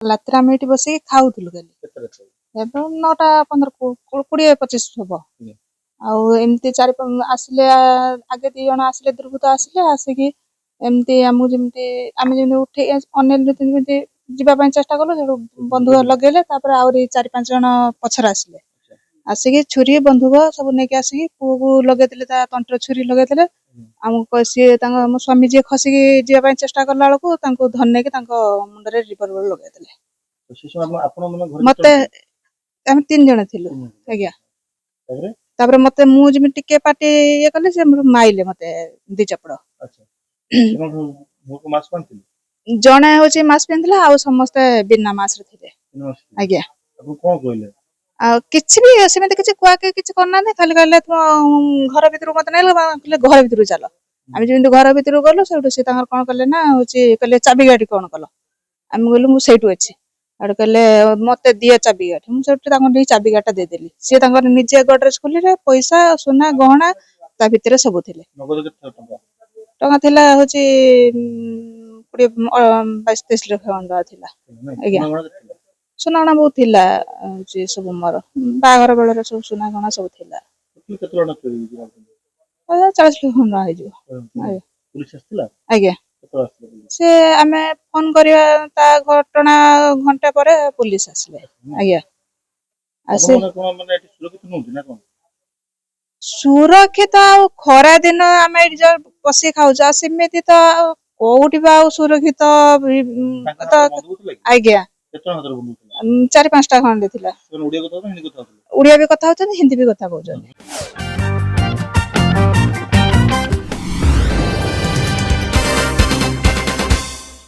ରାତିରେ ଆମେ ଏଠି ବସିକି ଖାଉଥିଲୁ କାଲି। ଏବେ 9:15 20 25 ହବ। ଆଉ ଏମିତି ଆସିଲେ ଆଗେ 2 ଜଣ ଆସିଲେ ଦୁର୍ବୃତ୍ତ ଆସିକି ଏମିତି ଆମକୁ ଯେମିତି ଆମେ ଯେମିତି ଉଠେଇ ଅନେଇଲୁ ଯେମିତି ଯିବା ପାଇଁ ଚେଷ୍ଟା କଲୁ ସେଠୁ ବନ୍ଧୁକ ଲଗେଇଲେ। ତାପରେ ଆହୁରି 4-5 ଜଣ ପଛରେ ଆସିଲେ। ଆସିକି ଛୁରୀ ବନ୍ଧୁକ ସବୁ ନେଇକି ଆସିକି ପୁଅକୁ ଲଗେଇଥିଲେ, ତା ତଣ୍ଟିରେ ଛୁରୀ ଲଗେଇଥିଲେ। ଆମକୁ ସିଏ ମୋ ସ୍ୱାମୀ ଯିଏ ଖସିକି ଯିବା ପାଇଁ ଚେଷ୍ଟା କଲା ବେଳକୁ ତାଙ୍କୁ ଧନେଇକି ତାଙ୍କ ମୁଣ୍ଡରେ ରିଭଲଭର ଲଗେଇଥିଲେ। ମତେ ଆମେ 3 ଜଣ ଥିଲୁ ଆଜ୍ଞା। ତାପରେ ମତେ ମୁଁ ଯେମିତି ଟିକେ ପାଟି ଇଏ କଲି ସେ ମାଇଲେ ମତେ 2 ଚାପଡ଼। ଜଣେ ହଉଛି ମାସ୍କ ପିନ୍ଧିଥିଲା, ଆଉ ସମସ୍ତେ ବିନା ମାସ୍କରେ ଥିଲେ ଆଜ୍ଞା। ଆଉ କିଛି ବି ସେମିତି କିଛି କୁହାକି କିଛି କରିନାହାନ୍ତି, ଖାଲି କହିଲେ ତୁମ ଘର ଭିତରକୁ ମତେ ନେଲେ କହିଲେ ଘର ଭିତରକୁ ଚାଲ। ଆମେ ଯେମିତି ଘର ଭିତରକୁ ଗଲୁ ସେଠୁ ସେ ତାଙ୍କର କଣ କଲେ ନା କହିଲେ ଚାବି କାଠି କଣ କଲ? ଆମେ କହିଲୁ ମୁଁ ସେଇଠୁ ଅଛି। ଆଡୁ କହିଲେ ମତେ ଦିଅ ଚାବି କାଠି। ମୁଁ ସେଠୁ ତାଙ୍କୁ ନେଇ ଚାବି କାଠିଟା ଦେଇଦେଲି। ସିଏ ତାଙ୍କର ନିଜେ ଗଡରେଜ ଖୋଲିଲେ, ପଇସା ସୁନା ଗହଣା ତା ଭିତରେ ସବୁ ଥିଲେ। ଟଙ୍କା ଥିଲା ହଉଛି 22-23 ଲକ୍ଷ ଟଙ୍କା ଥିଲା ଆଜ୍ଞା। ସୁନା ଗହଣା ବହୁତ ଥିଲା, ହଉଛି ସବୁ ମୋର ବାହାଘର ବେଳରେ ସବୁ ସୁନା ଗହଣା ସବୁ ଥିଲା। 40 ଲକ୍ଷ ଟଙ୍କା ହେଇଯିବ ଆଜ୍ଞା। ସେ ଆମେ ଫୋନ କରିବା ତା ଘଟଣା ଘଣ୍ଟା ପରେ ପୁଲିସ ଆସିଲେ ଆଜ୍ଞା। ସୁରକ୍ଷିତ ଆଉ ଖରା ଦିନ ଆମେ ଏଠି ଯୋଉ ବସିକି ଖାଉଛୁ, ଆଉ ସେମିତି ତ କୋଉଠି ବା ଆଉ ସୁରକ୍ଷିତ ଆଜ୍ଞା। 4-5ଟା ଖଣ୍ଡେ ଥିଲା। ଓଡିଆ ବି କଥା ହଉଛନ୍ତି, ହିନ୍ଦୀ ବି କଥା କହୁଛନ୍ତି।